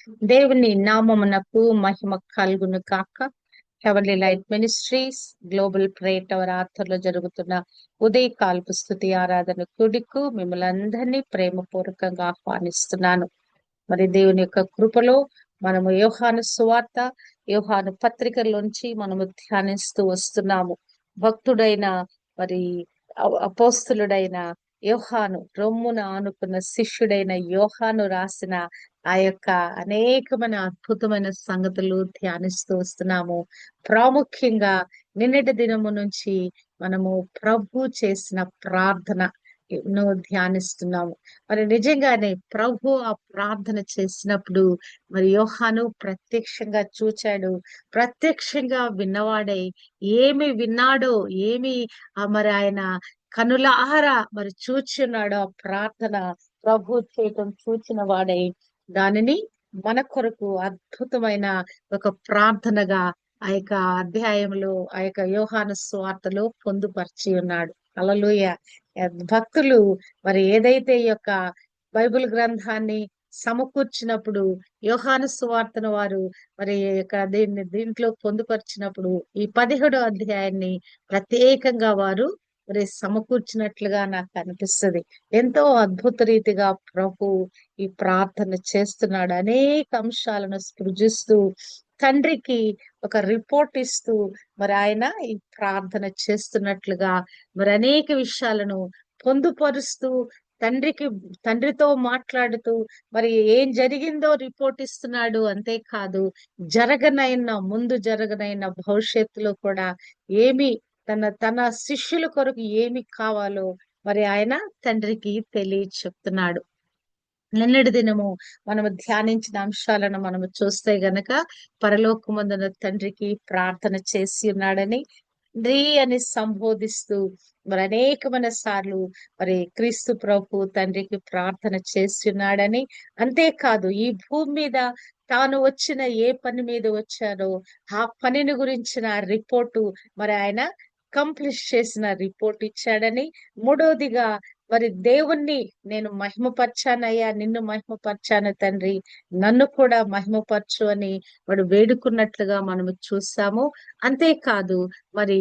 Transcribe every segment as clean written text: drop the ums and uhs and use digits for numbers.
దేవుని నామమునకు మహిమ కలుగును కాక. Heavenly light ministries global prayer tower ఆధ్వర్యంలో జరుగుతున్న ఉదయకాల్పు స్తుతి ఆరాధన కూడికు మిమ్మల్ని అందరినీ ప్రేమపూర్వకంగా ఆహ్వానిస్తున్నాను. మరి దేవుని యొక్క కృపలో మనము యోహాను సువార్త, యోహాను పత్రికలోంచి మనము ధ్యానిస్తూ వస్తున్నాము. భక్తుడైన మరి అపోస్తులుడైన యోహాను, రొమ్మున ఆనుకున్న శిష్యుడైన యోహాను రాసిన ఆ యొక్క అనేకమైన అద్భుతమైన సంగతులు ధ్యానిస్తూ వస్తున్నాము. ప్రాముఖ్యంగా నిన్నటి దినము నుంచి మనము ప్రభు చేసిన ప్రార్థన ధ్యానిస్తున్నాము. మరి నిజంగానే ప్రభు ఆ ప్రార్థన చేసినప్పుడు మరి యోహాను ప్రత్యక్షంగా చూచాడు. ప్రత్యక్షంగా విన్నవాడై ఏమి విన్నాడో, ఏమి మరి ఆయన కనులారా మరి చూచున్నాడో ఆ ప్రార్థన ప్రభు చేయటం చూచిన వాడై దానిని మన కొరకు అద్భుతమైన ఒక ప్రార్థనగా ఆ యొక్క అధ్యాయంలో, ఆ యొక్క యోహాను సువార్తలో పొందుపరిచి ఉన్నాడు. హల్లెలూయా. భక్తులు మరి ఏదైతే ఈ యొక్క బైబిల్ గ్రంథాన్ని సమకూర్చినప్పుడు, యోహాను సువార్తను వారు మరి దీంట్లో పొందుపరిచినప్పుడు ఈ 17వ అధ్యాయాన్ని ప్రత్యేకంగా వారు మరి సమకూర్చినట్లుగా నాకు అనిపిస్తుంది. ఎంతో అద్భుత రీతిగా ప్రభు ఈ ప్రార్థన చేస్తున్నాడు. అనేక అంశాలను సృజిస్తూ తండ్రికి ఒక రిపోర్ట్ ఇస్తూ మరి ఆయన ఈ ప్రార్థన చేస్తున్నట్లుగా మరి అనేక విషయాలను పొందుపరుస్తూ తండ్రితో మాట్లాడుతూ మరి ఏం జరిగిందో రిపోర్ట్ ఇస్తున్నాడు. అంతేకాదు ముందు జరగనైన భవిష్యత్తులో కూడా ఏమి తన శిష్యుల కొరకు ఏమి కావాలో మరి ఆయన తండ్రికి చెప్తున్నాడు. నిన్నటి దినము మనము ధ్యానించిన అంశాలను మనము చూస్తే గనక పరలోకమందున తండ్రికి ప్రార్థన చేసి ఉన్నాడని, తండ్రి అని సంబోధిస్తూ మరి అనేకమైన సార్లు మరి క్రీస్తు ప్రభు తండ్రికి ప్రార్థన చేసి ఉన్నాడని, అంతేకాదు ఈ భూమి మీద తాను వచ్చిన ఏ పని మీద వచ్చారో ఆ పనిని గురించిన రిపోర్టు మరి ఆయన కంప్లీట్ చేసిన రిపోర్ట్ ఇచ్చాడని, మూడోదిగా మరి దేవుణ్ణి నేను మహిమపరచానయ్యా, నిన్ను మహిమపరచాను తండ్రి, నన్ను కూడా మహిమపరచు అని వాడు వేడుకున్నట్లుగా మనము చూసాము. అంతేకాదు మరి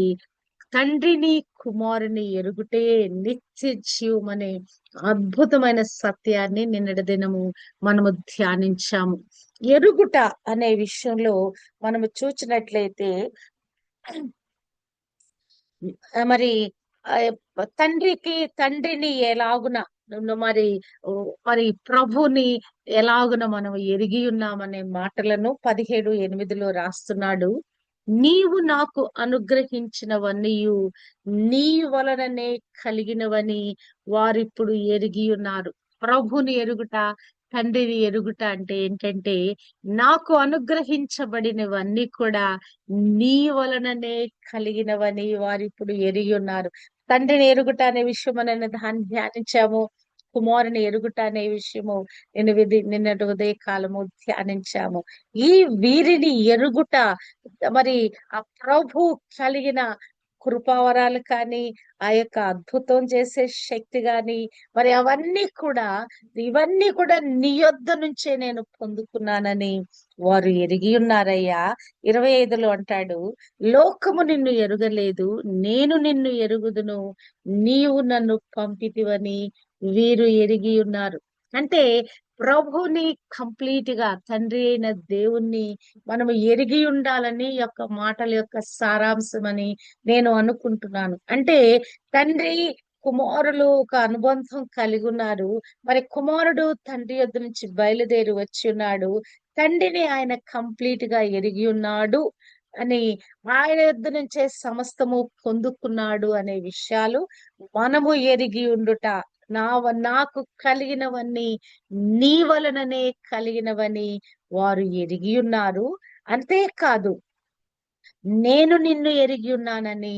తండ్రిని కుమారుని ఎరుగుటే నిత్య జీవం అనే అద్భుతమైన సత్యాన్ని నిన్నటి దినము మనము ధ్యానించాము. ఎరుగుట అనే విషయంలో మనము చూసినట్లయితే మరి తండ్రిని ఎలాగున మరి మరి ప్రభుని ఎలాగున మనం ఎరిగి ఉన్నామనే మాటలను 17:8 రాస్తున్నాడు. నీవు నాకు అనుగ్రహించినవన్నీయు నీ వలననే కలిగినవని వారిప్పుడు ఎరిగి ఉన్నారు. ప్రభుని ఎరుగుట, తండ్రిని ఎరుగుట అంటే ఏంటంటే, నాకు అనుగ్రహించబడినవన్నీ కూడా నీ వలననే కలిగినవని వారిప్పుడు ఎరిగి ఉన్నారు. తండ్రిని ఎరుగుట అనే విషయం అనేది దాన్ని ధ్యానించాము. కుమారుని ఎరుగుట అనే విషయము నిన్నటి ఉదయ కాలము ధ్యానించాము. ఈ వీరిని ఎరుగుట మరి ఆ ప్రభు కలిగిన కృపావరాలు కానీ, ఆ యొక్క అద్భుతం చేసే శక్తి గాని మరి ఇవన్నీ కూడా నీ యొద్ద నుంచే నేను పొందుకున్నానని వారు ఎరిగి ఉన్నారయ్యా. 25లో అంటాడు, లోకము నిన్ను ఎరుగలేదు, నేను నిన్ను ఎరుగుదును, నీవు నన్ను పంపితివని వీరు ఎరిగి ఉన్నారు. అంటే ప్రభుని కంప్లీట్ గా, తండ్రి అయిన దేవుణ్ణి మనము ఎరిగి ఉండాలని యొక్క మాటల యొక్క సారాంశం అని నేను అనుకుంటున్నాను. అంటే తండ్రి కుమారులు ఒక అనుబంధం కలిగి ఉన్నారు. మరి కుమారుడు తండ్రి యొద్ద నుంచి బయలుదేరి వచ్చి ఉన్నాడు. తండ్రిని ఆయన కంప్లీట్ గా ఎరిగి ఉన్నాడు అని, ఆయన యొద్ద నుంచే సమస్తము పొందుకున్నాడు అనే విషయాలు మనము ఎరిగి ఉండుట. నాకు కలిగినవన్నీ నీ వలననే కలిగినవని వారు ఎరిగి ఉన్నారు. అంతేకాదు నేను నిన్ను ఎరిగి ఉన్నానని,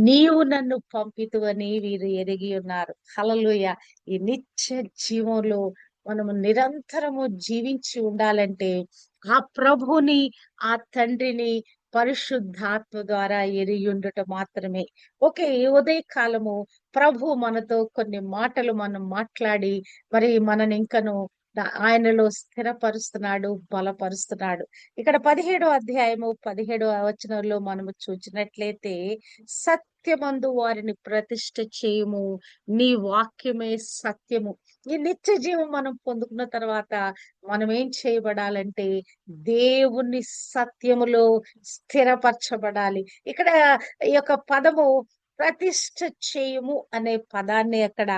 నీవు నన్ను పంపితువని వీరు ఎరిగి ఉన్నారు. హల్లెలూయా. ఈ నిత్య జీవంలో మనము నిరంతరము జీవించి ఉండాలంటే ఆ ప్రభుని, ఆ తండ్రిని పరిశుద్ధాత్మ ద్వారా ఎరిగి ఉండుట మాత్రమే. ఓకే, ఈ ఉదయ కాలము ప్రభు మనతో కొన్ని మాటలు మనం మాట్లాడి మరి మనని ఇంకను ఆయనలో స్థిరపరుస్తున్నాడు, బలపరుస్తున్నాడు. ఇక్కడ 17వ అధ్యాయము 17వ వచనంలో మనము చూచినట్లయితే, సత్యమందు వారిని ప్రతిష్ఠ చేయుము, నీ వాక్యమే సత్యము. ఈ నిత్య జీవం మనం పొందుకున్న తర్వాత మనం ఏం చేయబడాలంటే దేవుని సత్యములో స్థిరపరచబడాలి. ఇక్కడ ఈ యొక్క పదము ప్రతిష్ఠ చేయము అనే పదాన్ని అక్కడ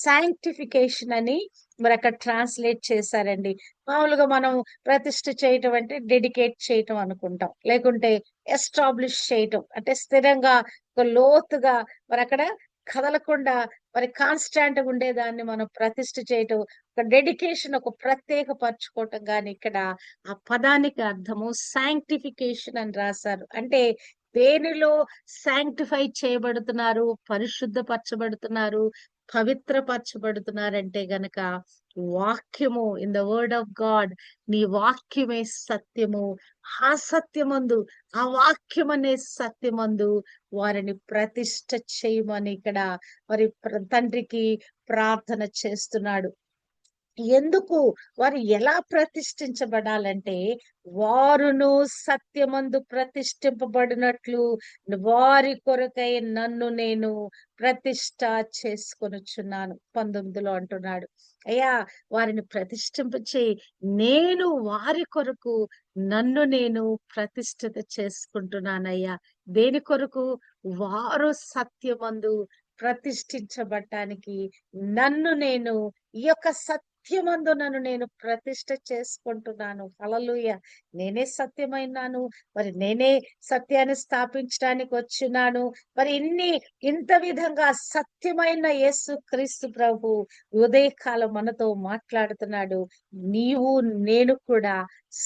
సాంక్టిఫికేషన్ అని మరి అక్కడ ట్రాన్స్లేట్ చేశారండి. మామూలుగా మనం ప్రతిష్ఠ చేయటం అంటే డెడికేట్ చేయటం అనుకుంటాం, లేకుంటే ఎస్టాబ్లిష్ చేయటం అంటే స్థిరంగా ఒక లోతుగా మరి అక్కడ కదలకుండా మరి కాన్స్టాంట్ గా ఉండేదాన్ని మనం ప్రతిష్ఠ చేయటం, ఒక డెడికేషన్, ఒక ప్రత్యేక పరచుకోవటం. గాని ఇక్కడ ఆ పదానికి అర్థము సాంక్టిఫికేషన్ అని రాశారు. అంటే దేనిలో శాంక్టిఫై చేయబడుతున్నారు, పరిశుద్ధపరచబడుతున్నారు, పవిత్రపరచబడుతున్నారంటే గనక వాక్యము, in the word of God, నీ వాక్యమే సత్యము. ఆ సత్యమందు, ఆ వాక్యం అనే సత్యమందు వారిని ప్రతిష్ఠ చేయమని ఇక్కడ మరి తండ్రికి ప్రార్థన చేస్తున్నాడు. ఎందుకు వారు ఎలా ప్రతిష్ఠించబడాలంటే, వారును సత్యమందు ప్రతిష్ఠింపబడినట్లు వారి కొరకై నన్ను నేను ప్రతిష్ఠ చేసుకొనుచున్నాను. 19లో అంటున్నాడు, అయ్యా వారిని ప్రతిష్ఠింపచేయి, నేను వారి కొరకు నన్ను నేను ప్రతిష్ఠిత చేసుకుంటున్నానయ్యా. దేని కొరకు? వారు సత్యమందు ప్రతిష్ఠించబడటానికి నన్ను నేను, ఈ యొక్క సత్యమందు నన్ను నేను ప్రతిష్ఠ చేసుకుంటున్నాను. హల్లెలూయా. నేనే సత్యమైనాను, మరి నేనే సత్యాన్ని స్థాపించడానికి వచ్చినాను. మరి ఇంత విధంగా సత్యమైన యేసు క్రీస్తు ప్రభు ఉదయకాలం మనతో మాట్లాడుతున్నాడు. నీవు నేను కూడా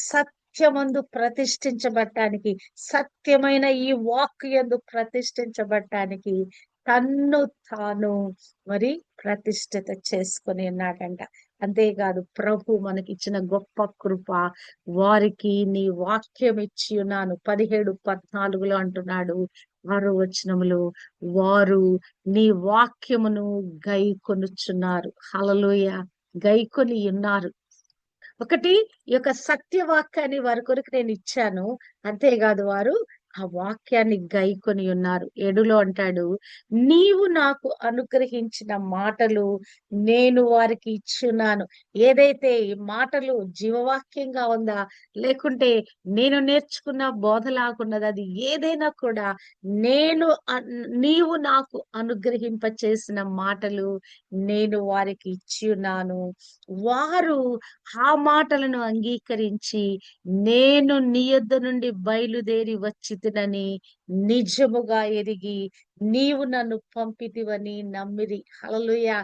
సత్యమందు ప్రతిష్ఠించబడటానికి, సత్యమైన ఈ వాక్ యందు ప్రతిష్ఠించబడటానికి తన్ను తాను మరి ప్రతిష్ఠిత చేసుకొని ఉన్నాడంట. అంతేకాదు, ప్రభు మనకిచ్చిన గొప్ప కృప, వారికి నీ వాక్యం ఇచ్చి ఉన్నాను. 17:14లో అంటున్నాడు, 6వ వచనములో, వారు నీ వాక్యమును గైకొనుచున్నారు. హల్లెలూయా. గైకొని ఉన్నారు. ఒకటి, ఈ యొక్క సత్యవాక్యాన్ని వారి కొరకు నేను ఇచ్చాను. అంతేకాదు, వారు ఆ వాక్యాన్ని గైకొని ఉన్నారు. 7లో అంటాడు, నీవు నాకు అనుగ్రహించిన మాటలు నేను వారికి ఇచ్చున్నాను. ఏదైతే ఈ మాటలు జీవవాక్యంగా ఉందా, లేకుంటే నేను నేర్చుకున్న బోధలాగున్నది, అది ఏదైనా కూడా నేను నీవు నాకు అనుగ్రహింప చేసిన మాటలు నేను వారికి ఇచ్చి ఉన్నాను. వారు ఆ మాటలను అంగీకరించి, నేను నీ యొద్ద నుండి బయలుదేరి వచ్చితినని నిజముగా ఎరిగి నీవు నన్ను పంపితివని నమ్మిరి. హల్లెలూయా.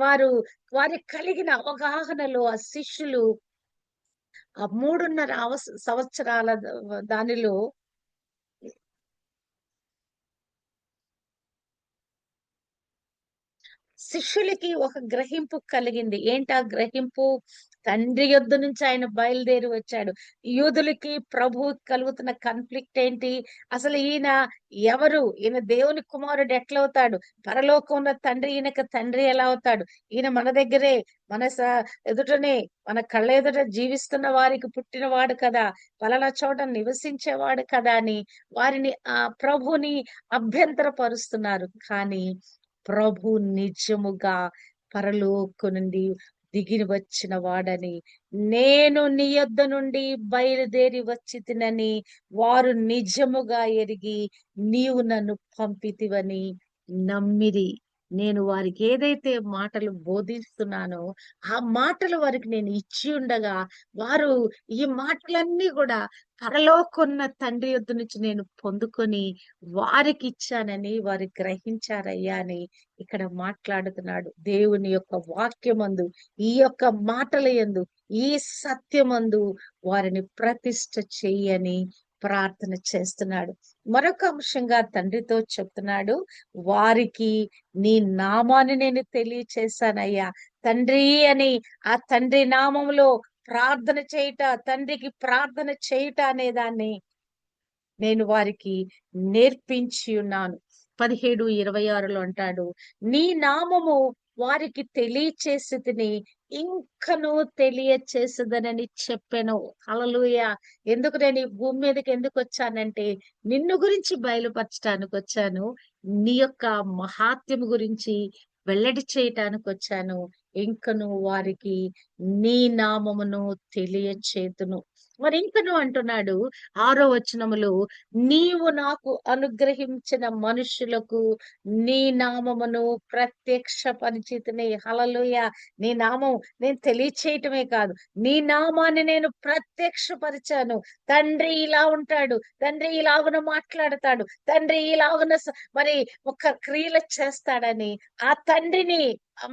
వారు వారికి కలిగిన అవగాహనలో ఆ శిష్యులు ఆ 3.5 సంవత్సరాల దానిలో శిష్యులకి ఒక గ్రహింపు కలిగింది. ఏంటి ఆ గ్రహింపు? తండ్రి యొద్ద నుంచి ఆయన బయలుదేరి వచ్చాడు. యూదులకి ప్రభువుకి కలుగుతున్న కాన్ఫ్లిక్ట్ ఏంటి? అసలు ఈయన ఎవరు? ఈయన దేవుని కుమారుడు ఎట్లవుతాడు? పరలోకం ఉన్న తండ్రి ఈయనకి తండ్రి ఎలా అవుతాడు? ఈయన మన దగ్గరే, మన ఎదుటనే, మన కళ్ళ ఎదుట జీవిస్తున్న వారికి పుట్టినవాడు కదా, పలానా చోట నివసించేవాడు కదా అని వారిని ఆ ప్రభుని అభ్యంతరపరుస్తున్నారు. కానీ ప్రభు నిజముగా పరలోకం నుండి దిగి వచ్చిన వాడని, నేను నీ యొద్ద నుండి బయలుదేరి వచ్చితినని వారు నిజముగా ఎరిగి నీవు నన్ను పంపితివని నమ్మిరి. నేను వారికి ఏదైతే మాటలు బోధిస్తున్నానో ఆ మాటలు వారికి నేను ఇచ్చి ఉండగా, వారు ఈ మాటలన్నీ కూడా పరలోకమున్న తండ్రి యొద్ద నుంచి నేను పొందుకొని వారికి ఇచ్చానని వారు గ్రహించారయ్యా అని ఇక్కడ మాట్లాడుతున్నాడు. దేవుని యొక్క వాక్యమందు, ఈ యొక్క మాటల యందు, ఈ సత్యమందు వారిని ప్రతిష్ఠ చెయ్యని ప్రార్థన చేస్తున్నాడు. మరొక అంశంగా తండ్రితో చెప్తున్నాడు, వారికి నీ నామాన్ని నేను తెలియచేశానయ్యా. తండ్రి అని ఆ తండ్రి నామములో ప్రార్థన చేయుట, తండ్రికి ప్రార్థన చేయుట అనే దాన్ని నేను వారికి నేర్పించి ఉన్నాను. 17:26లో అంటాడు, నీ నామము వారికి తెలియచేసి తిని ఇంకను తెలియచేసేదనని చెప్పాను. హల్లెలూయా. ఎందుకు నేను ఈ భూమి మీదకి ఎందుకు వచ్చానంటే నిన్ను గురించి బయలుపరచడానికి వచ్చాను. నీ యొక్క మహాత్మ్యం గురించి వెల్లడి చేయటానికి వచ్చాను. ఇంకను వారికి నీ నామమును తెలియచేతును. మరి ఇంకను అంటున్నాడు 6వ వచనములో, నీవు నాకు అనుగ్రహించిన మనుషులకు నీ నామమును ప్రత్యక్షపరిచితిని. హల్లెలూయా. నీ నామం నేను తెలియచేయటమే కాదు, నీ నామాన్ని నేను ప్రత్యక్షపరిచాను. తండ్రి ఇలా ఉంటాడు, తండ్రి ఇలాగున మాట్లాడతాడు, తండ్రి ఇలాగున మరి ఒక క్రియలు చేస్తాడని ఆ తండ్రిని,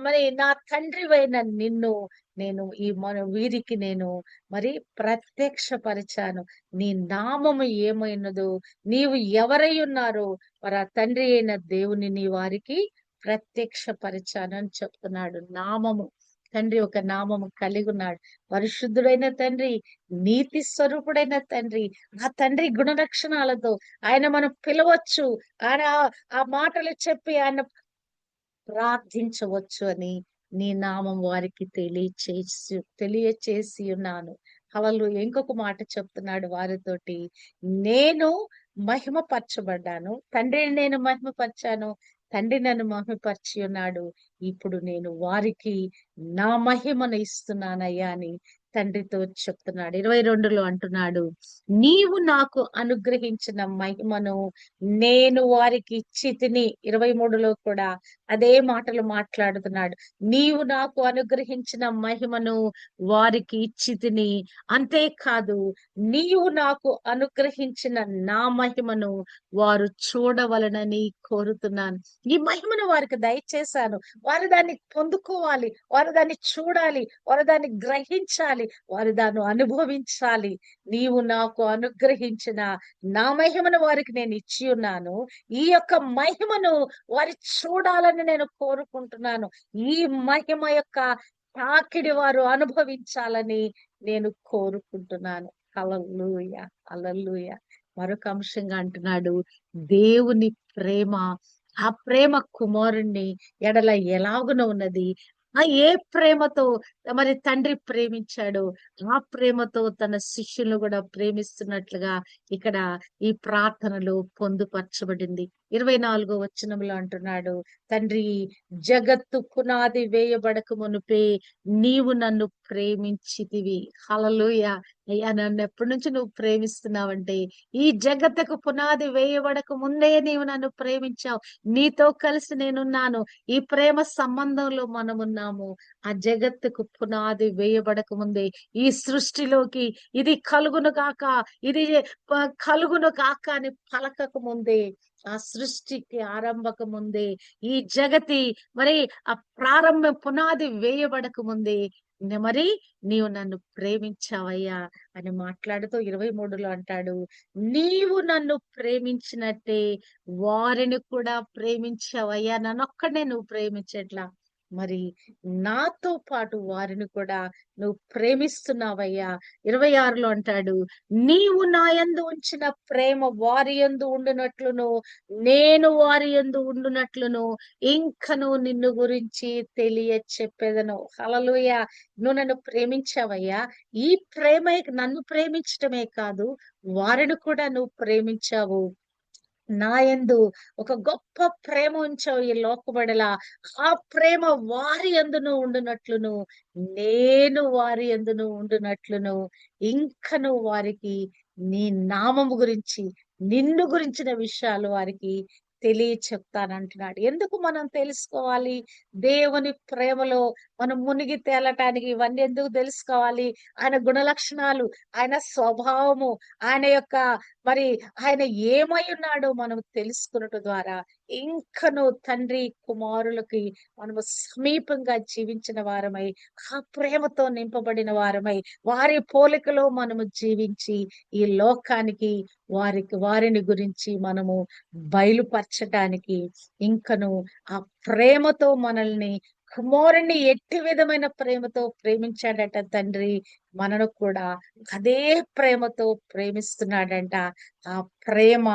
మరి నా తండ్రివైన నిన్ను నేను ఈ వీరికి నేను మరి ప్రత్యక్షపరిచాను. నీ నామము ఏమైనదో, నీవు ఎవరై ఉన్నారో మరి ఆ తండ్రి అయిన దేవుని నీ వారికి ప్రత్యక్షపరిచాను అని చెప్తున్నాడు. నామము, తండ్రి ఒక నామము కలిగి ఉన్నాడు. పరిశుద్ధుడైన తండ్రి, నీతి స్వరూపుడైన తండ్రి, ఆ తండ్రి గుణలక్షణాలతో ఆయన మనం పిలవచ్చు. ఆయన ఆ మాటలు చెప్పి ఆయన ప్రార్థించవచ్చు అని నీ నామం వారికి తెలియచేసి ఉన్నాను. హల్లెలూయా. ఇంకొక మాట చెప్తున్నాడు వారితోటి, నేను మహిమపరచబడ్డాను, తండ్రిని నేను మహిమపరిచాను, తండ్రి నన్ను మహిమపరిచి ఉన్నాడు. ఇప్పుడు నేను వారికి నా మహిమను ఇస్తున్నానయ్యా అని తండ్రితో చెప్తున్నాడు. 22లో అంటున్నాడు, నీవు నాకు అనుగ్రహించిన మహిమను నేను వారికి ఇచ్చి తిని. 23లో కూడా అదే మాటలు మాట్లాడుతున్నాడు. నీవు నాకు అనుగ్రహించిన మహిమను వారికి ఇచ్చి తిని, అంతేకాదు నీవు నాకు అనుగ్రహించిన నా మహిమను వారు చూడవలనని కోరుతున్నాను. ఈ మహిమను వారికి దయచేశాను. వారు దాన్ని పొందుకోవాలి, వారు దాన్ని చూడాలి, వారు దాన్ని గ్రహించాలి, వారు దాన్ని అనుభవించాలి. నీవు నాకు అనుగ్రహించిన నా మహిమను వారికి నేను ఇచ్చి ఉన్నాను. ఈ యొక్క మహిమను వారి చూడాలని నేను కోరుకుంటున్నాను. ఈ మహిమ యొక్క తాకిడి వారు అనుభవించాలని నేను కోరుకుంటున్నాను. హల్లెలూయా. హల్లెలూయా. మరొక అంశంగా అంటున్నాడు, దేవుని ప్రేమ, ఆ ప్రేమ కుమారుణ్ణి ఎడల ఎలాగున ఉన్నది. ఏ ప్రేమతో మరి తండ్రి ప్రేమించాడు, ఆ ప్రేమతో తన శిష్యులను కూడా ప్రేమిస్తున్నట్లుగా ఇక్కడ ఈ ప్రార్థనలో పొందుపరచబడింది. 24వ వచనంలో అంటున్నాడు, తండ్రి, జగత్తు పునాది వేయబడక మునుపే నీవు నన్ను ప్రేమించితివి. హల్లెలూయా. అయ్యా, నన్ను ఎప్పటి నుంచి నువ్వు ప్రేమిస్తున్నావంటే, ఈ జగత్తుకు పునాది వేయబడక ముందే నీవు నన్ను ప్రేమించావు. నీతో కలిసి నేనున్నాను. ఈ ప్రేమ సంబంధంలో మనమున్నాము. ఆ జగత్తుకు పునాది వేయబడక ముందే, ఈ సృష్టిలోకి ఇది కలుగును గాక, ఇది కలుగును గాక అని పలకక ముందే, ఆ సృష్టికి ఆరంభక ముందే, ఈ జగతి మరి ఆ ప్రారంభ పునాది వేయబడక ముందే మరి నీవు నన్ను ప్రేమించావయ్యా అని మాట్లాడుతూ 23లో అంటాడు, నీవు నన్ను ప్రేమించినట్టే వారిని కూడా ప్రేమించావయ్యా. నన్నొక్కడే నువ్వు ప్రేమించట్లా, మరి నాతో పాటు వారిని కూడా నువ్వు ప్రేమిస్తున్నావయ్యా. 26లో అంటాడు, నీవు నా యందు ఉంచిన ప్రేమ వారి యందు ఉండునట్లును, నేను వారి యందు ఉండునట్లును ఇంకను నిన్ను గురించి తెలియ చెప్పేదను. హల్లెలూయా. నువ్వు నన్ను ప్రేమించావయ్యా. ఈ ప్రేమ నన్ను ప్రేమించటమే కాదు, వారిని కూడా నువ్వు ప్రేమించావు. నా యందు ఒక గొప్ప ప్రేమ ఉంచావు ఈ లోకబడల. ఆ ప్రేమ వారి యందును ఉండునట్లును, నేను వారి యందును ఉండునట్లును ఇంకను వారికి నీ నామము గురించి, నిన్ను గురించిన విషయాలు వారికి చెప్తానంటున్నాడు. ఎందుకు మనం తెలుసుకోవాలి? దేవుని ప్రేమలో మనం మునిగి తేలటానికి ఇవన్నీ ఎందుకు తెలుసుకోవాలి? ఆయన గుణలక్షణాలు, ఆయన స్వభావము, ఆయన యొక్క మరి ఆయన ఏమై ఉన్నాడో మనం తెలుసుకున్నట ద్వారా ఇంకను తండ్రి కుమారులకి మనము సమీపంగా జీవించిన వారమై, ఆ ప్రేమతో నింపబడిన వారమై, వారి పోలికలో మనము జీవించి ఈ లోకానికి వారిని గురించి మనము బయలుపరచటానికి, ఇంకను ఆ ప్రేమతో మనల్ని కుమారుణ్ణి ఎట్టి విధమైన ప్రేమతో ప్రేమించాడట తండ్రి, మనను కూడా అదే ప్రేమతో ప్రేమిస్తున్నాడంట. ఆ ప్రేమ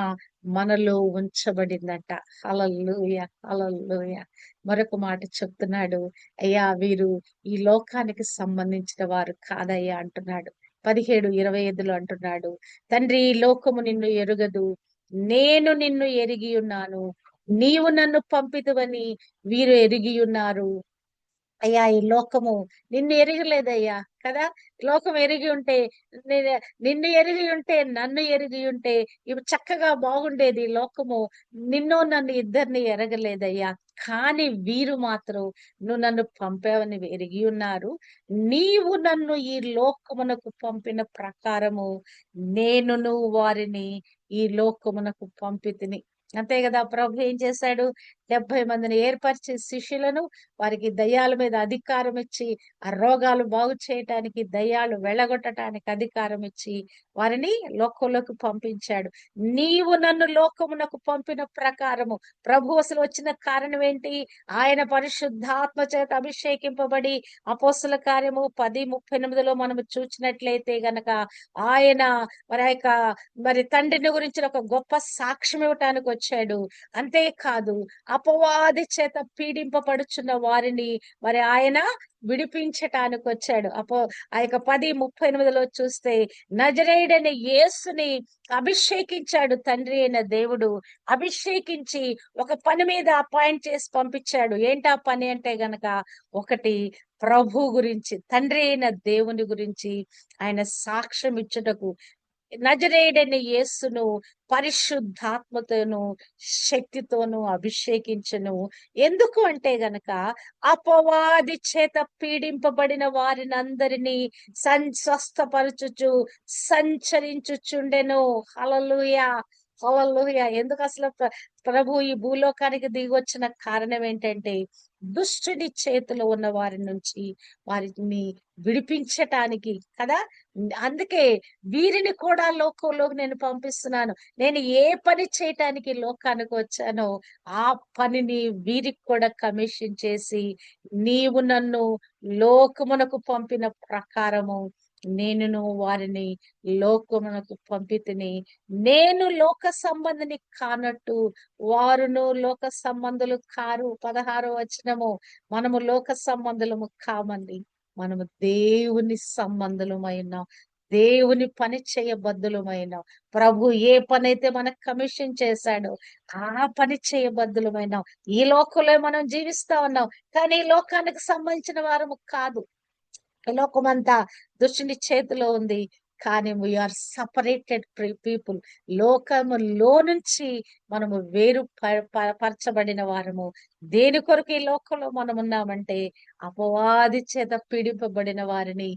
మనలో ఉంచబడిందట. హల్లెలూయా, హల్లెలూయా. మరొక మాట చెప్తున్నాడు, అయ్యా వీరు ఈ లోకానికి సంబంధించిన వారు కాదయ్యా అంటున్నాడు. 17:25లో అంటున్నాడు, తండ్రి ఈ లోకము నిన్ను ఎరుగదు, నేను నిన్ను ఎరిగి ఉన్నాను, నీవు నన్ను పంపితివని వీరు ఎరిగి ఉన్నారు. అయ్యా ఈ లోకము నిన్ను ఎరగలేదయ్యా కదా. లోకం ఎరిగి ఉంటే, నేను నిన్ను ఎరిగి ఉంటే, నన్ను ఎరిగి ఉంటే ఇవి చక్కగా బాగుండేది. లోకము నిన్ను నన్ను ఇద్దరిని ఎరగలేదయ్యా. కానీ వీరు మాత్రం నువ్వు నన్ను పంపావని ఎరిగి ఉన్నారు. నీవు నన్ను ఈ లోకమునకు పంపిన ప్రకారము నేనును వారిని ఈ లోకమునకు పంపితిని. అంతే కదా. ప్రభు ఏం చేశాడు? 70 మందిని ఏర్పరిచి శిష్యులను, వారికి దయ్యాల మీద అధికారం ఇచ్చి, ఆ రోగాలు బాగు చేయటానికి, దయ్యాలు వెళ్ళగొట్టడానికి అధికారం ఇచ్చి వారిని లోకంలోకి పంపించాడు. నీవు నన్ను లోకమునకు పంపిన ప్రకారము. ప్రభు అసలు వచ్చిన కారణం ఏంటి? ఆయన పరిశుద్ధాత్మ చేత అభిషేకింపబడి, అపోస్తుల కార్యము 10:38లో మనము చూసినట్లయితే గనక ఆయన మరి యొక్క మరి తండ్రిని గురించిన ఒక గొప్ప సాక్ష్యం ఇవ్వటానికి వచ్చాడు. అంతేకాదు అపవాది చేత పీడింపబడుచున్న వారిని మరి ఆయన విడిపించటానికి వచ్చాడు. ఆ యొక్క 10:38లో చూస్తే నజరేయుడైన యేసుని అభిషేకించాడు తండ్రి అయిన దేవుడు. అభిషేకించి ఒక పని మీద అపాయింట్ చేసి పంపించాడు. ఏంటా పని అంటే గనక, ఒకటి ప్రభు గురించి, తండ్రి అయిన దేవుని గురించి ఆయన సాక్ష్యం ఇచ్చుటకు నజరేయుడైన యేసును పరిశుద్ధాత్మతోను శక్తితోను అభిషేకించును. ఎందుకు అంటే గనక అపవాది చేత పీడింపబడిన వారినందరినీ స్వస్థపరచుచు సంచరించుచుండెను. హల్లెలూయా, హల్లెలూయా. ఎందుకు అసలు ప్రభు ఈ భూలోకానికి దిగి వచ్చిన కారణం ఏంటంటే, దుష్టుడి చేతిలో ఉన్న వారి నుంచి వారిని విడిపించటానికి కదా. అందుకే వీరిని కూడా లోకంలోకి నేను పంపిస్తున్నాను. నేను ఏ పని చేయటానికి లోకానికి వచ్చానో ఆ పనిని వీరికి కూడా కమిషన్ చేసి, నీవు నన్ను లోకమునకు పంపిన ప్రకారము నేనును వారిని లోకమునకు పంపితిని. నేను లోక సంబంధిని కానట్టు వారును లోక సంబంధులు కారు. 16వ వచనము, మనము లోక సంబంధులము కామండి, మనము దేవుని సంబంధులమైన, దేవుని పని చేయబద్దులమైన, ప్రభు ఏ పని అయితే మనకు కమిషన్ చేశాడో ఆ పని చేయబద్దులమైన ఈ లోకంలో మనం జీవిస్తా ఉన్నాం. కానీ ఈ లోకానికి సంబంధించిన వారము కాదు. ఈ లోకమంతా దుష్టుని చేతిలో ఉంది. కానీ వీఆర్ సపరేటెడ్ పీపుల్. లోకములో నుంచి మనము వేరు పరచబడిన వారము. దేని కొరకు ఈ లోకంలో మనం ఉన్నామంటే, అపవాది చేత పీడింపబడిన వారిని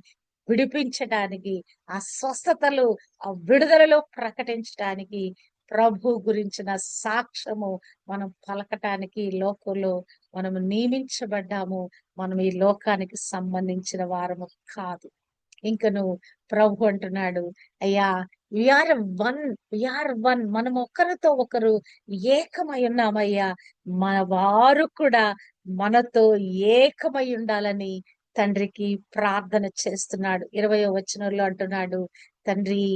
విడిపించడానికి, ఆ స్వస్థతలు, ఆ విడుదలలో ప్రకటించడానికి, ప్రభు గురించిన సాక్ష్యము మనం పలకటానికి ఈ లోకంలో మనము నియమించబడ్డాము. మనం ఈ లోకానికి సంబంధించిన వారము కాదు. ఇంకను ప్రభు అంటున్నాడు, అయ్యా విఆర్ వన్, విఆర్ వన్. మనం ఒకరితో ఒకరు ఏకమై ఉన్నామయ్యా. మన వారు కూడా మనతో ఏకమై ఉండాలని తండ్రికి ప్రార్థన చేస్తున్నాడు. 20వ వచనంలో అంటున్నాడు, తండ్రి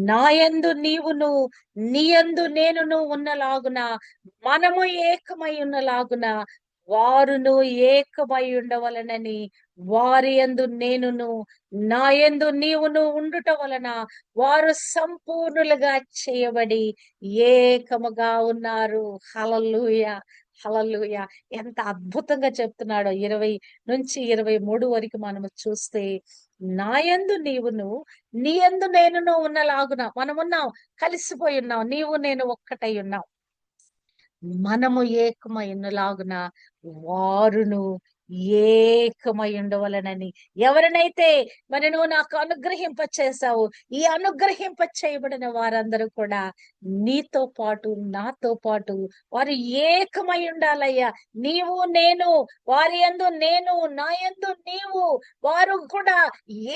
నాయందు నీవును నీయందు నేనును ఉన్నలాగున, మనము ఏకమై ఉన్నలాగున వారును ఏకమై ఉండవలనని, వారి యందు నేనును నా యందు నీవును ఉండుట వలన వారు సంపూర్ణులుగా చేయబడి ఏకముగా ఉన్నారు. హల్లెలూయా, హల్లెలూయా. ఎంత అద్భుతంగా చెప్తున్నాడో. 20 నుంచి 23 వరకు మనము చూస్తే, నా యందు నీవును నీ యందు నేనును ఉన్నలాగున, మనమున్నాం, కలిసిపోయి ఉన్నాం, నీవు నేను ఒక్కటై ఉన్నాం. మనము ఏకమై ఉన్నలాగున వారును ఏకమై ఉండవలనని. ఎవరినైతే మరి నువ్వు నాకు అనుగ్రహింప చేశావు, ఈ అనుగ్రహింప చేయబడిన వారందరూ కూడా నీతో పాటు నాతో పాటు వారు ఏకమై ఉండాలయ్యా. నీవు నేను, వారి యందు నేను, నా యందు నీవు, వారు కూడా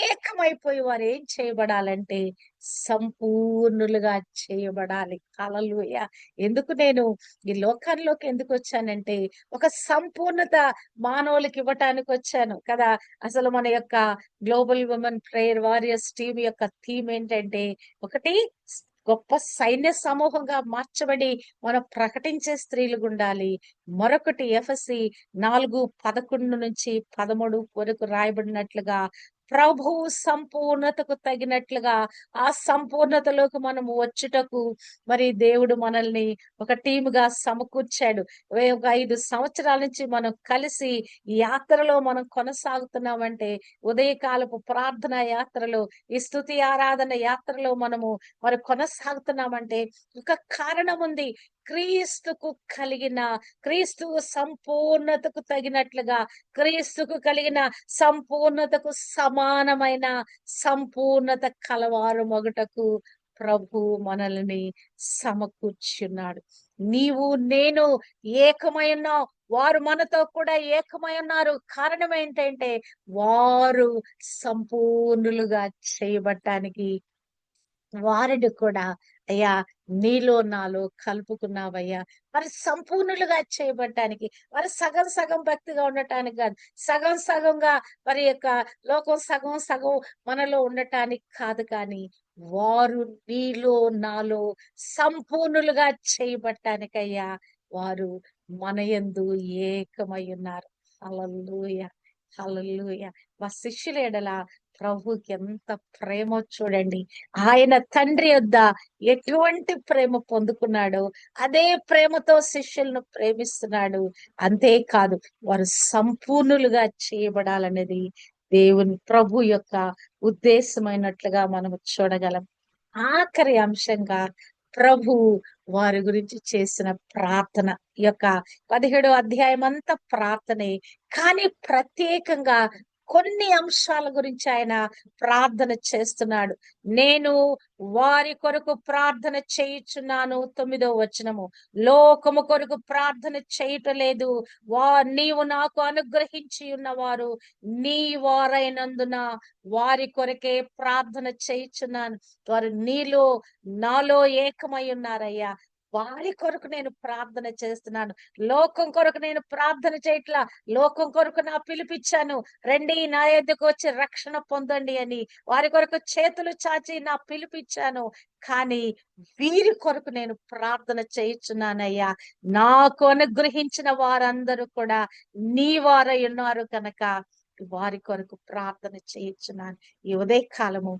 ఏకమైపోయి వారు ఏం చేయబడాలంటే సంపూర్ణులుగా చేయబడాలి. హల్లెలూయా. ఎందుకు నేను ఈ లోకాల్లోకి ఎందుకు వచ్చానంటే, ఒక సంపూర్ణత మానవులకి ఇవ్వటానికి వచ్చాను కదా. అసలు మన యొక్క global women prayer warriors team యొక్క థీమ్ ఏంటంటే, ఒకటి గొప్ప సైన్య సమూహంగా మార్చబడి మనం ప్రకటించే స్త్రీలుగా ఉండాలి. మరొకటి ఎఫెసీ 4:11-13 వరకు రాయబడినట్లుగా ప్రభువు సంపూర్ణతకు తగినట్లుగా ఆ సంపూర్ణతలోకి మనము వచ్చుటకు మరి దేవుడు మనల్ని ఒక టీముగా సమకూర్చాడు. ఒక 5 సంవత్సరాల నుంచి మనం కలిసి ఈ యాత్రలో మనం కొనసాగుతున్నామంటే, ఉదయకాలపు ప్రార్థన యాత్రలో, ఈ స్తుతి ఆరాధన యాత్రలో మనము మరి కొనసాగుతున్నామంటే ఒక కారణం ఉంది. క్రీస్తుకు కలిగిన, క్రీస్తు సంపూర్ణతకు తగినట్లుగా, క్రీస్తుకు కలిగిన సంపూర్ణతకు సమానమైన సంపూర్ణత కలవారు మొగటకు ప్రభు మనల్ని సమకూర్చున్నాడు. నీవు నేను ఏకమై ఉన్నాం, వారు మనతో కూడా ఏకమై ఉన్నారు. కారణం ఏంటంటే వారు సంపూర్ణులుగా చేయబట్టానికి వారిని కూడా అయ్యా నీలో నాలో కలుపుకున్నావయ్యా. మరి సంపూర్ణులుగా చేయబడ్డానికి, మరి సగం సగం భక్తిగా ఉండటానికి కాదు, సగం సగంగా మరి యొక్క లోకం సగం సగం మనలో ఉండటానికి కాదు, కానీ వారు నీలో నాలో సంపూర్ణులుగా చేయబట్టానికయ్యా వారు మన యందు ఏకమై ఉన్నారు. హల్లెలూయా, హల్లెలూయా. మా శిష్యుల ఎడల ప్రభుకి ఎంత ప్రేమో చూడండి. ఆయన తండ్రి యొద్ద ఎటువంటి ప్రేమ పొందుకున్నాడో అదే ప్రేమతో శిష్యులను ప్రేమిస్తున్నాడు. అంతేకాదు, వారు సంపూర్ణులుగా చేయబడాలనేది దేవుని ప్రభు యొక్క ఉద్దేశమైనట్లుగా మనము చూడగలం. ఆఖరి అంశంగా ప్రభు వారి గురించి చేసిన ప్రార్థన, ఈ యొక్క 17వ అధ్యాయం అంతా ప్రార్థనే, కానీ ప్రత్యేకంగా కొన్ని అంశాల గురించి ఆయన ప్రార్థన చేస్తున్నాడు. నేను వారి కొరకు ప్రార్థన చేయుచున్నాను. 9వ వచనము, లోకము కొరకు ప్రార్థన చేయటం లేదు, నీవు నాకు అనుగ్రహించి ఉన్నవారు నీ వారైనందున వారి కొరకే ప్రార్థన చేయుచున్నాను. వారు నీలో నాలో ఏకమై ఉన్నారయ్యా. వారి కొరకు నేను ప్రార్థన చేస్తున్నాను. లోకం కొరకు నేను ప్రార్థన చేయట్లా. లోకం కొరకు నా పిలిపిచ్చాను, రండి నా యొద్దకు వచ్చి రక్షణ పొందండి అని వారి కొరకు చేతులు చాచి నా పిలిపిచ్చాను. కానీ వీరి కొరకు నేను ప్రార్థన చేయుచున్నానయ్యా. నాకు అనుగ్రహించిన వారందరూ కూడా నీ వారై ఉన్నారు కనుక వారి కొరకు ప్రార్థన చేయుచున్నాను. ఈ ఉదయ కాలము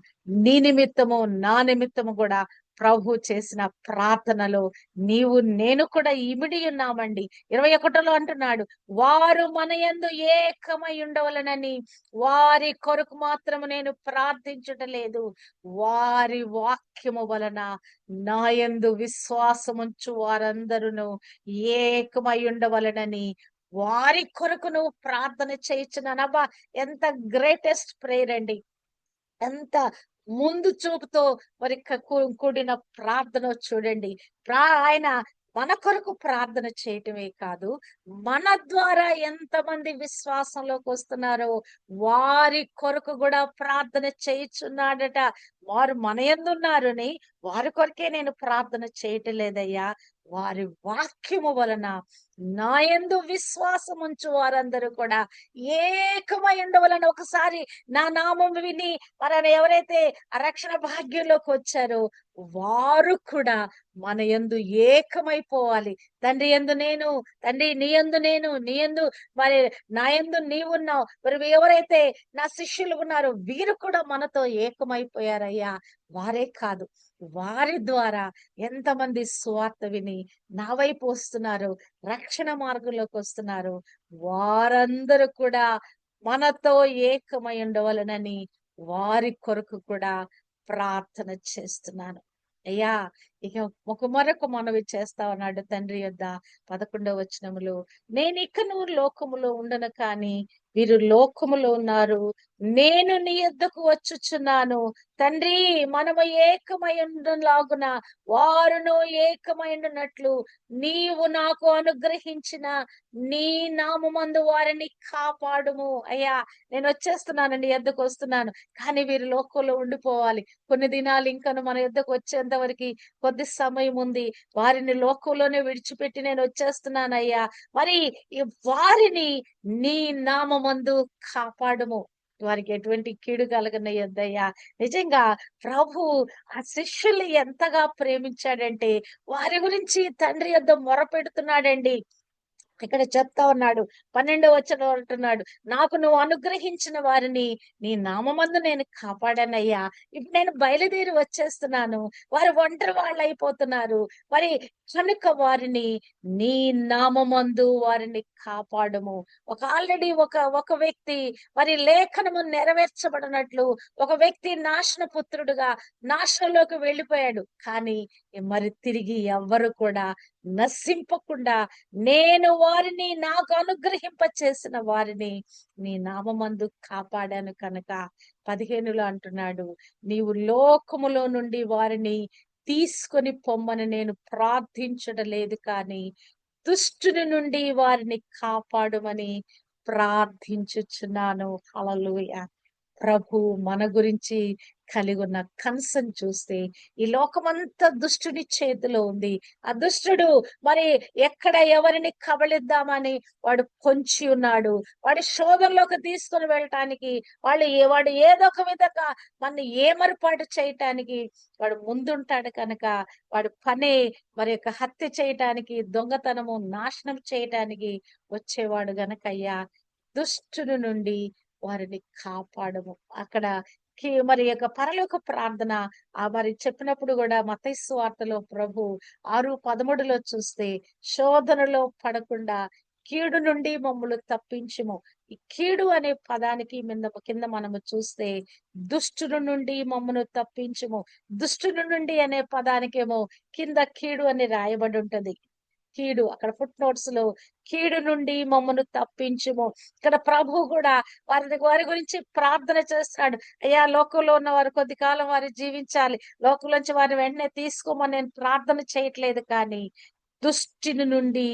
నీ నిమిత్తము నా నిమిత్తము కూడా ప్రభు చేసిన ప్రార్థనలో నీవు నేను కూడా ఇమిడి ఉన్నామండి. 21లో అంటున్నాడు, వారు మన యందు ఏకమై ఉండవలనని వారి కొరకు మాత్రము నేను ప్రార్థించుటలేదు, వారి వాక్యము వలన నా యందు విశ్వాసముంచు వారందరూ ఏకమై ఉండవలనని వారి కొరకు నువ్వు ప్రార్థన చేయించున్నానబ్బా. ఎంత గ్రేటెస్ట్ ప్రేయర్ అండి! ఎంత ముందు చూపుతో మరి కూడిన ప్రార్థన చూడండి. ఆయన మన కొరకు ప్రార్థన చేయటమే కాదు, మన ద్వారా ఎంతమంది విశ్వాసంలోకి వస్తున్నారో వారి కొరకు కూడా ప్రార్థన చేయుచున్నాడట. వారు మన యందు ఉన్నారని వారి కొరకే నేను ప్రార్థన చేయటం లేదయ్యా, వారి వాక్యము వలన నా యందు విశ్వాసం ఉంచు వారందరూ కూడా ఏకమై ఉండవలన. ఒకసారి నా నామం విని మరి ఎవరైతే ఆ రక్షణ భాగ్యంలోకి వచ్చారో వారు కూడా మన యందు ఏకమైపోవాలి. తండ్రి యందు నేను, తండ్రి నీ యందు నేను, నీ యందు మరి నా యందు నీవున్నావు. మరి ఎవరైతే నా శిష్యులు ఉన్నారో వీరు కూడా మనతో ఏకమైపోయారయ్యా. వారే కాదు, వారి ద్వారా ఎంతమంది సువార్త విని నా వైపు వస్తున్నారు, రక్షణ మార్గంలోకి వస్తున్నారు, వారందరూ కూడా మనతో ఏకమై ఉండవలనని వారి కొరకు కూడా ప్రార్థన చేస్తున్నాను అయ్యా. ఇక మరొక మనవి చేస్తా ఉన్నాడు తండ్రి యొద్ద 11వ వచనములో, నేను ఇకను లోకములో ఉండను, కానీ వీరు లోకములో ఉన్నారు, నేను నీ యొద్దకు వచ్చుచున్నాను. తండ్రి, మనము ఏకమై ఉండలాగున వారును ఏకమై ఉండునట్లు నీవు నాకు అనుగ్రహించిన నీ నామమందు వారిని కాపాడుము. అయ్యా, నేను వచ్చేస్తున్నానండి, యొద్దకు వస్తున్నాను, కానీ వీరు లోకంలో ఉండిపోవాలి. కొన్ని దినాలు ఇంకను మన యొద్దకు వచ్చేంత వరకు కొద్ది సమయం ఉంది. వారిని లోకంలోనే విడిచిపెట్టి నేను వచ్చేస్తున్నానయ్యా. మరి వారిని నీ నామమందు కాపాడుము. వారికి ఎటువంటి కీడు కలగనయ్యొద్దయ్యా. నిజంగా ప్రభు ఆ శిష్యుల్ని ఎంతగా ప్రేమించాడంటే వారి గురించి తండ్రి యొద్ద మొరపెడుతున్నాడండి. ఇక్కడ చెప్తా ఉన్నాడు, 12వ వచనం అంటున్నాడు, నాకు నువ్వు అనుగ్రహించిన వారిని నీ నామమందు నేను కాపాడానయ్యా. ఇప్పుడు నేను బయలుదేరి వచ్చేస్తున్నాను, వారు ఒంటరి వాళ్ళు అయిపోతున్నారు, మరి కనుక వారిని నీ నామమందు వారిని కాపాడము. ఆల్రెడీ ఒక వ్యక్తి మరి లేఖనము నెరవేర్చబడినట్లు ఒక వ్యక్తి నాశన పుత్రుడుగా నాశనంలోకి వెళ్ళిపోయాడు. కానీ మరి తిరిగి ఎవ్వరు కూడా నశింపకుండా నేను వారిని నాకు అనుగ్రహింప చేసిన వారిని నీ నామమందు కాపాడాను కనుక 15లో అంటున్నాడు, నీవు లోకములో నుండి వారిని తీసుకొని పొమ్మని నేను ప్రార్థించడలేదు, కానీ దుష్టుని నుండి వారిని కాపాడుమని ప్రార్థించుచున్నాను. హల్లెలూయా. ప్రభు మన గురించి కలిగి ఉన్న కన్సర్న్ చూస్తే ఈ లోకమంతా దుష్టుని చేతిలో ఉంది. ఆ దుష్టుడు మరి ఎక్కడ ఎవరిని కబళిద్దామని వాడు పొంచి ఉన్నాడు. వాడి శోధనలోకి తీసుకొని వెళ్ళటానికి వాడు ఏదో ఒక విధంగా మన ఏమరపాటు చేయటానికి వాడు ముందుంటాడు కనుక వాడు పని మరి హత్య చేయటానికి, దొంగతనము, నాశనం చేయటానికి వచ్చేవాడు గనకయ్యా దుష్టుని నుండి వారిని కాపాడము. అక్కడ మరి పరలోక ప్రార్థన మరి చెప్పినప్పుడు కూడా మత్తయి సువార్తలో ప్రభు 6:13లో చూస్తే శోధనలో పడకుండా కీడు నుండి మమ్మల్ని తప్పించుము. ఈ కీడు అనే పదానికి కింద మనము చూస్తే దుష్టుని నుండి మమ్మను తప్పించుము. దుష్టుని నుండి అనే పదానికేమో కింద కీడు అని రాయబడి ఉంటది. కీడు అక్కడ ఫుట్ నోట్స్ లో కీడు నుండి మమ్మను తప్పించుము. ఇక్కడ ప్రభు కూడా వారి గురించి ప్రార్థన చేస్తున్నాడు. అయ్యా, లోకంలో ఉన్న వారు కొద్ది కాలం వారు జీవించాలి, లోకంలోంచి వారిని వెంటనే తీసుకోమని నేను ప్రార్థన చేయట్లేదు, కానీ దుష్టిని నుండి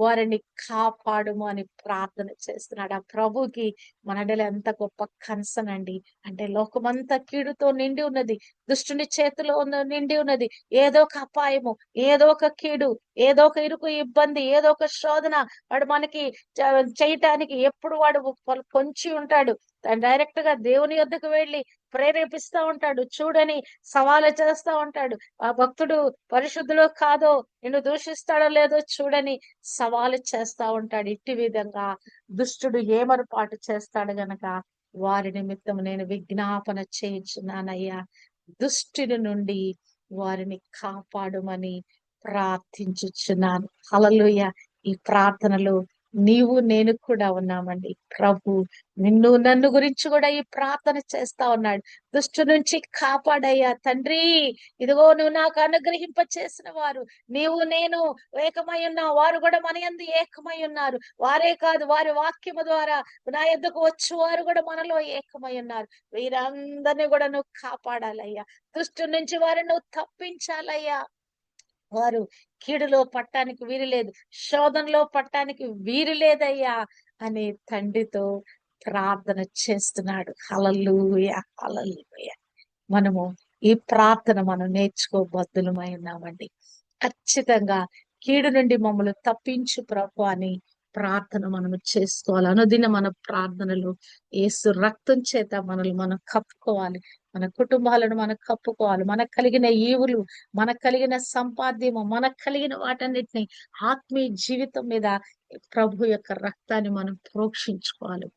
వారిని కాపాడుము అని ప్రార్థన చేస్తున్నాడు. ఆ ప్రభుకి మనడలో ఎంత గొప్ప కన్సర్న్ అండి. అంటే లోకమంతా కీడుతో నిండి ఉన్నది, దుష్టుని చేతిలో నిండి ఉన్నది. ఏదో ఒక అపాయము, ఏదో ఒక కీడు, ఏదో ఒక ఇరుకు ఇబ్బంది, ఏదో ఒక శోధన వాడు మనకి చేయటానికి ఎప్పుడు వాడు పొంచి ఉంటాడు. డైరెక్ట్ గా దేవుని యొద్దకు వెళ్ళి ప్రేరేపిస్తా ఉంటాడు, చూడని సవాలు చేస్తా ఉంటాడు. ఆ భక్తుడు పరిశుద్ధులో కాదో, నిన్ను దూషిస్తాడో లేదో చూడని సవాలు చేస్తా ఉంటాడు. ఇట్టి విధంగా దుష్టుడు ఏమరుపాటు చేస్తాడు గనక వారి నిమిత్తం నేను విజ్ఞాపన చేయించున్నానయ్యా, దుష్టుని నుండి వారిని కాపాడుమని ప్రార్థించుచున్నాను. హల్లెలూయా. ఈ ప్రార్థనలో నీవు నేను కూడా ఉన్నామండి. ప్రభు నన్ను గురించి కూడా ఈ ప్రార్థన చేస్తా ఉన్నాడు. దుష్టు నుంచి కాపాడయ్యా తండ్రి, ఇదిగో నువ్వు నాకు అనుగ్రహింప చేసిన వారు నీవు నేను ఏకమై ఉన్నావు, వారు కూడా మన యందు ఏకమై ఉన్నారు. వారే కాదు, వారి వాక్యము ద్వారా నా యొద్దకు వచ్చి వారు కూడా మనలో ఏకమై ఉన్నారు. వీరందరినీ కూడా నువ్వు కాపాడాలయ్యా, దుష్టు నుంచి వారిని నువ్వు తప్పించాలయ్యా. వారు కీడులో పట్టానికి వీలు లేదు, శోధనలో పట్టానికి వీలు లేదయ్యా అని తండ్రితో ప్రార్థన చేస్తున్నాడు. హల్లెలూయా, హల్లెలూయా. మనము ఈ ప్రార్థన మనం నేర్చుకోబద్దులమై ఉన్నామండి. ఖచ్చితంగా కీడు నుండి మమ్మల్ని తప్పించు ప్రభు అని ప్రార్థన మనము చేసుకోవాలి. అనుదిన మన ప్రార్థనలు యేసు రక్తం చేత మనల్ని మనం కప్పుకోవాలి, మన కుటుంబాలను మనం కప్పుకోవాలి. మనకు కలిగిన ఈవులు, మనకు కలిగిన సంపాద్యము, మనకు కలిగిన వాటన్నిటిని ఆత్మీయ జీవితం మీద ప్రభు యొక్క రక్తాన్ని మనం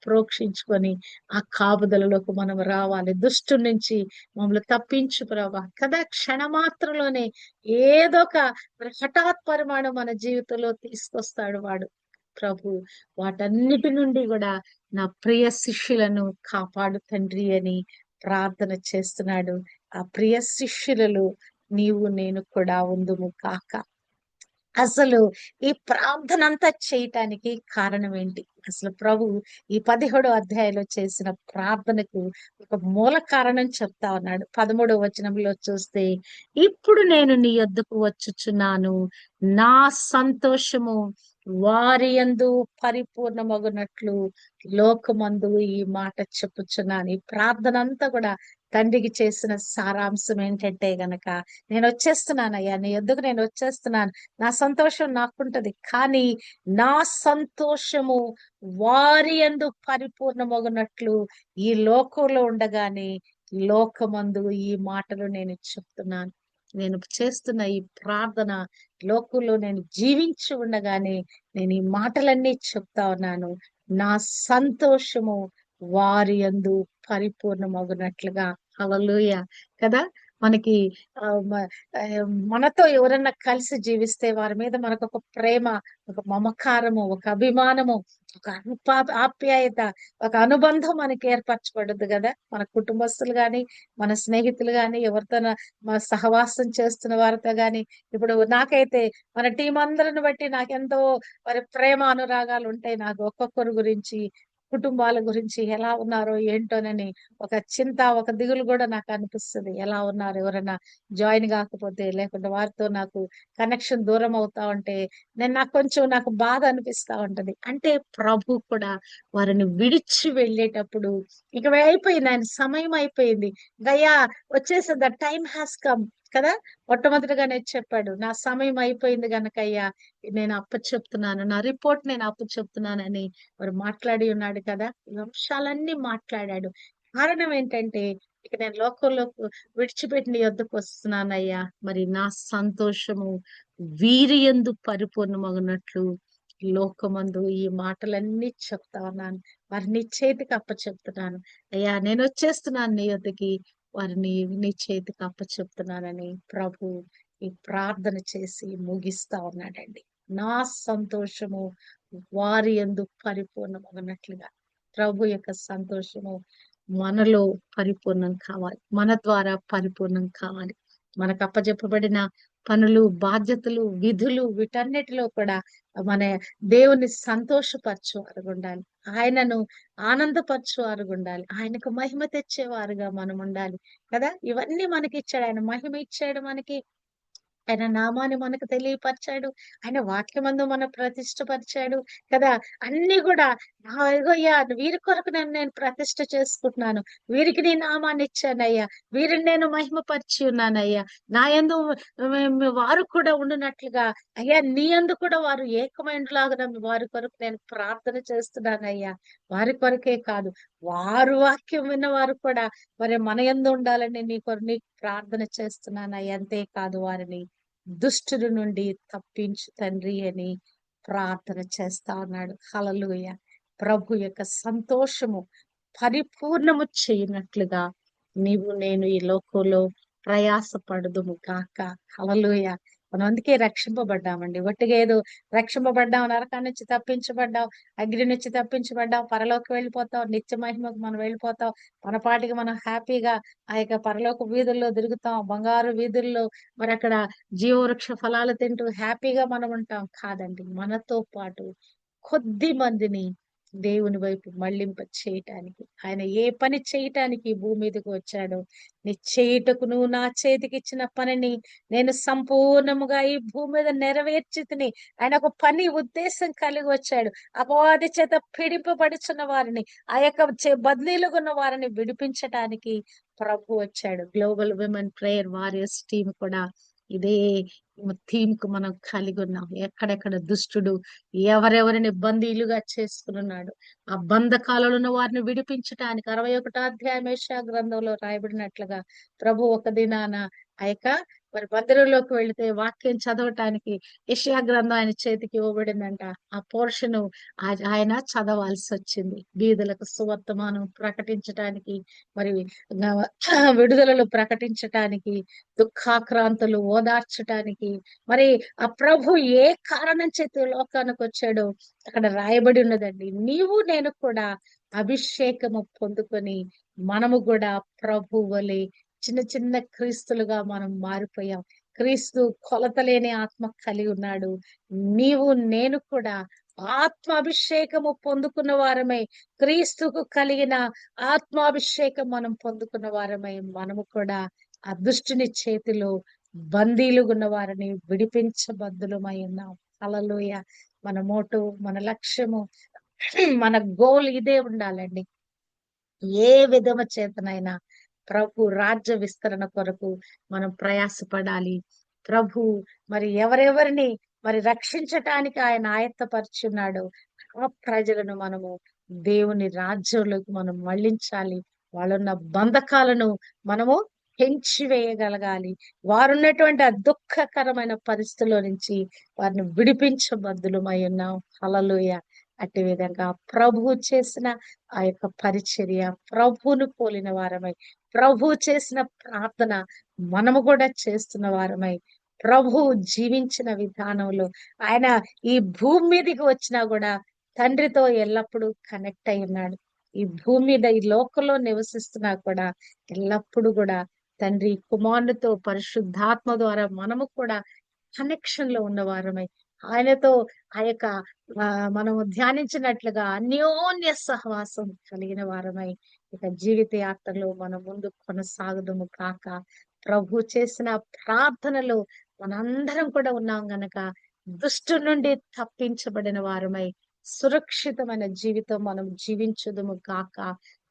ప్రోక్షించుకొని ఆ కాపుదలలోకి మనం రావాలి. దుష్టు నుంచి మమ్మల్ని తప్పించు ప్రభా కదా. క్షణమాత్రలోనే ఏదో ఒక హఠాత్ పరిమాణం మన జీవితంలో తీసుకొస్తాడు వాడు. ప్రభు వాటన్నిటి నుండి కూడా నా ప్రియ శిష్యులను కాపాడు తండ్రి అని ప్రార్థన చేస్తున్నాడు. ఆ ప్రియ శిష్యులలో నీవు నేను కూడా ఉందుము కాక. అసలు ఈ ప్రార్థన అంతా చేయటానికి కారణం ఏంటి? అసలు ప్రభు ఈ 17వ అధ్యాయంలో చేసిన ప్రార్థనకు ఒక మూల కారణం చెప్తా ఉన్నాడు. 13వ వచనంలో చూస్తే, ఇప్పుడు నేను నీ యొద్దకు వచ్చుచున్నాను, నా సంతోషము వారి యందు పరిపూర్ణమగునట్లు లోకమందు ఈ మాట చెప్పుచున్నాను. ఈ ప్రార్థన అంతా కూడా తండ్రికి చేసిన సారాంశం ఏంటంటే గనక, నేను వచ్చేస్తున్నానయ్యా, నీ యొద్దకు నేను వచ్చేస్తున్నాను. నా సంతోషం నాకుంటది, కానీ నా సంతోషము వారి యందు పరిపూర్ణమగునట్లు ఈ లోకంలో ఉండగానే లోకమందు ఈ మాటలు నేను చెప్తున్నాను. నేను చేస్తున్న ఈ ప్రార్థన లోకంలో నేను జీవించి ఉండగానే నేను ఈ మాటలన్నీ చెప్తా ఉన్నాను. నా సంతోషము వారి యందు పరిపూర్ణమగునట్లుగా. హల్లెలూయా. కదా! మనకి మనతో ఎవరన్నా కలిసి జీవిస్తే వారి మీద మనకు ఒక ప్రేమ, ఒక మమకారము, ఒక అభిమానము, ఒక ఆప్యాయత, ఒక అనుబంధం మనకి ఏర్పరచబడుద్ది కదా! మన కుటుంబస్తులు గాని, మన స్నేహితులు గాని, ఎవరితో సహవాసం చేస్తున్న వారితో గాని. ఇప్పుడు నాకైతే మన టీం అందరిని బట్టి నాకెంతో మరి ప్రేమ అనురాగాలు ఉంటాయి. నాకు ఒక్కొక్కరి గురించి, కుటుంబాల గురించి ఎలా ఉన్నారో ఏంటోనని ఒక చింత, ఒక దిగులు కూడా నాకు అనిపిస్తది. ఎలా ఉన్నారు, ఎవరైనా జాయిన్ కాకపోతే, లేకుంటే వారితో నాకు కనెక్షన్ దూరం అవుతా ఉంటే నాకు బాధ అనిపిస్తా ఉంటది. అంటే ప్రభు కూడా వారిని విడిచి వెళ్ళేటప్పుడు ఇక అయిపోయింది, ఆయన సమయం అయిపోయింది, గయ్యా వచ్చేసి ద టైమ్ హాస్ కమ్ కదా! మొట్టమొదటిగానే చెప్పాడు, నా సమయం అయిపోయింది గనకయ్యా నేను అప్పచెప్తున్నాను, నా రిపోర్ట్ నేను అప్పచెప్తున్నానని మరి మాట్లాడి ఉన్నాడు కదా! ఈ అంశాలన్నీ మాట్లాడాడు. కారణం ఏంటంటే, ఇక నేను లోకంలో విడిచిపెట్టి నీ యొద్దకు వస్తున్నానయ్యా, మరి నా సంతోషము వీరి యందు పరిపూర్ణమగునట్లు లోకమందు ఈ మాటలన్నీ చెప్తా ఉన్నాను. మరి నీ చేతికి అప్పచెప్తున్నాను. అయ్యా నేను వచ్చేస్తున్నాను నీ యొద్దకి, వారిని నీ చేతికి అప్పచెప్తున్నానని ప్రభు ఈ ప్రార్థన చేసి ముగిస్తా ఉన్నాడండి. నా సంతోషము వారి యందు పరిపూర్ణమగునట్లుగా. ప్రభు యొక్క సంతోషము మనలో పరిపూర్ణం కావాలి, మన ద్వారా పరిపూర్ణం కావాలి. మనకు అప్పచెప్పబడిన పనులు, బాధ్యతలు, విధులు, వీటన్నిటిలో కూడా మన దేవుని సంతోషపరచువారుగా ఉండాలి. ఆయనను ఆనందపరచువారుగా ఉండాలి. ఆయనకు మహిమ తెచ్చేవారుగా మనం ఉండాలి కదా! ఇవన్నీ మనకి ఇచ్చాడు. ఆయన మహిమ ఇచ్చాడు మనకి. ఆయన నామాన్ని మనకు తెలియపరిచాడు. ఆయన వాక్యమందు మన ప్రతిష్టపరిచాడు కదా! అన్ని కూడా ఇగోయ్యా వీరి కొరకు నేను ప్రతిష్ఠ చేసుకుంటున్నాను. వీరికి నీ నామాన్ని ఇచ్చానయ్యా. వీరిని నేను మహిమపరిచి ఉన్నానయ్యా. నా యందు వారు కూడా ఉండునట్లుగా అయ్యా నీ యందు కూడా వారు ఏకమైనలాగా వారి కొరకు నేను ప్రార్థన చేస్తున్నానయ్యా. వారి కొరకే కాదు, వారు వాక్యం విన్న వారు కూడా మరి మన యందు ఉండాలని నీకు ప్రార్థన చేస్తున్నానయ్యా. అంతేకాదు వారిని దుష్టుడి నుండి తప్పించు తండ్రి అని ప్రార్థన చేస్తా ఉన్నాడు. హల్లెలూయా. ప్రభు యొక్క సంతోషము పరిపూర్ణము చేయనట్లుగా నీవు నేను ఈ లోకంలో ప్రయాసపడదుము గాక. హల్లెలూయా. మనం అందుకే రక్షింపబడ్డామండి. ఒట్టిగా ఏదో రక్షింపబడ్డాం, నరకాన్ని నుంచి తప్పించబడ్డాం, అగ్ని నుంచి తప్పించబడ్డాం, పరలోకి వెళ్ళిపోతాం, నిత్య మహిమకు మనం వెళ్ళిపోతాం, మన పాటికి మనం హ్యాపీగా ఆ యొక్క పరలోక వీధుల్లో తిరుగుతాం, బంగారు వీధుల్లో మరి అక్కడ జీవవృక్ష ఫలాలు తింటూ హ్యాపీగా మనం ఉంటాం. కాదండి, మనతో పాటు కొద్ది మందిని దేవుని వైపు మళ్లింప చేయటానికి, ఆయన ఏ పని చేయటానికి ఈ భూమి మీదకి వచ్చాడో, నీ చేయుటకు నువ్వు నా చేతికి ఇచ్చిన పనిని నేను సంపూర్ణముగా ఈ భూమి మీద నెరవేర్చితిని. ఆయన ఒక పని ఉద్దేశం కలిగి వచ్చాడు. అపవాది చేత పీడింపబడుచున్న వారిని, ఆ యొక్క బదిలీలుగా ఉన్న వారిని విడిపించటానికి ప్రభు వచ్చాడు. Global women prayer warriors team కూడా ఇదే థీమ్ కు మనం కలిగి ఉన్నాం. ఎక్కడెక్కడ దుష్టుడు ఎవరెవరిని బందీలుగా చేసుకున్నాడు, ఆ బంధకాలలో ఉన్న వారిని విడిపించటానికి 61వ అధ్యాయం యెషయా గ్రంథంలో రాయబడినట్లుగా ప్రభు ఒక దినాన ఆ యొక్క మరి మందిరంలోకి వెళితే వాక్యం చదవటానికి యెషయా గ్రంథం ఆయన చేతికి ఇవ్వబడిందంట. ఆ పోర్షన్ ఆయన చదవాల్సి వచ్చింది. బీదలకు సువర్తమానం ప్రకటించటానికి, మరి విడుదలలు ప్రకటించటానికి, దుఃఖాక్రాంతులు ఓదార్చటానికి. మరి ఆ ప్రభు ఏ కారణం చేత లోకానికి వచ్చాడో అక్కడ రాయబడి ఉన్నదండి. నీవు నేను కూడా అభిషేకము పొందుకొని మనము కూడా ప్రభు వలె చిన్న చిన్న క్రీస్తులుగా మనం మారిపోయాం. క్రీస్తు కొలతలేని ఆత్మ కలిగి ఉన్నాడు. నీవు నేను కూడా ఆత్మాభిషేకము పొందుకున్న వారమై, క్రీస్తుకు కలిగిన ఆత్మాభిషేకం మనం పొందుకున్న వారమై, మనము కూడా ఆ దుష్టుని చేతిలో బందీలుగా ఉన్న వారిని విడిపించబద్దులమై ఉన్నాం. హల్లెలూయా. మన మోటు, మన లక్ష్యము, మన గోల్ ఇదే ఉండాలండి. ఏ విధమ చేతనైనా ప్రభు రాజ్య విస్తరణ కొరకు మనం ప్రయాసపడాలి. ప్రభు మరి ఎవరెవరిని మరి రక్షించటానికి ఆయన ఆయత్తపరుచున్నాడో ఆ ప్రజలను మనము దేవుని రాజ్యంలోకి మనం మళ్ళించాలి. వాళ్ళున్న బంధకాలను మనము పెంచివేయగలగాలి. వారున్నటువంటి ఆ దుఃఖకరమైన పరిస్థితుల్లో నుంచి వారిని విడిపించబద్దులమై ఉన్నాం. హల్లెలూయా. అట్టి విధంగా ప్రభువు చేసిన ఆ యొక్క పరిచర్య, ప్రభువును పోలిన వారమై, ప్రభువు చేసిన ప్రార్థన మనము కూడా చేస్తున్న వారమై, ప్రభువు జీవించిన విధానంలో ఆయన ఈ భూమి మీదకి వచ్చినా కూడా తండ్రితో ఎల్లప్పుడూ కనెక్ట్ అయి ఉన్నాడు. ఈ భూమి మీద ఈ లోకంలో నివసిస్తున్నా కూడా ఎల్లప్పుడూ కూడా తండ్రి కుమారునితో పరిశుద్ధాత్మ ద్వారా మనము కూడా కనెక్షన్ లో ఉన్న వారమై ఆయనతో ఆ యొక్క మనము ధ్యానించినట్లుగా అన్యోన్య సహవాసం కలిగిన వారమై ఇక జీవిత యాత్రలో మనం ముందు కొనసాగుదము కాక, ప్రభు చేసిన ప్రార్థనలో మనందరం కూడా ఉన్నాం గనక దుష్టు నుండి తప్పించబడిన వారమై సురక్షితమైన జీవితం మనం జీవించుదుము కాక.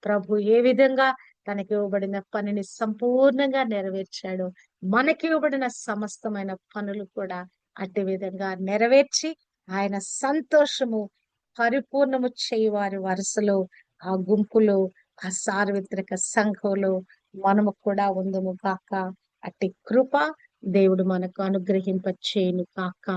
ప్రభు ఏ విధంగా తనకి ఇవ్వబడిన పనిని సంపూర్ణంగా నెరవేర్చాడు, మనకి ఇవ్వబడిన సమస్తమైన పనులు కూడా అట్టి విధంగా నెరవేర్చి ఆయన సంతోషము పరిపూర్ణము చేయి వారి వరుసలో, ఆ గుంపులో, ఆ సార్వత్రిక సంఘంలో మనము కూడా ఉందుము కాక. అట్టి కృప దేవుడు మనకు అనుగ్రహింప చేయను కాక.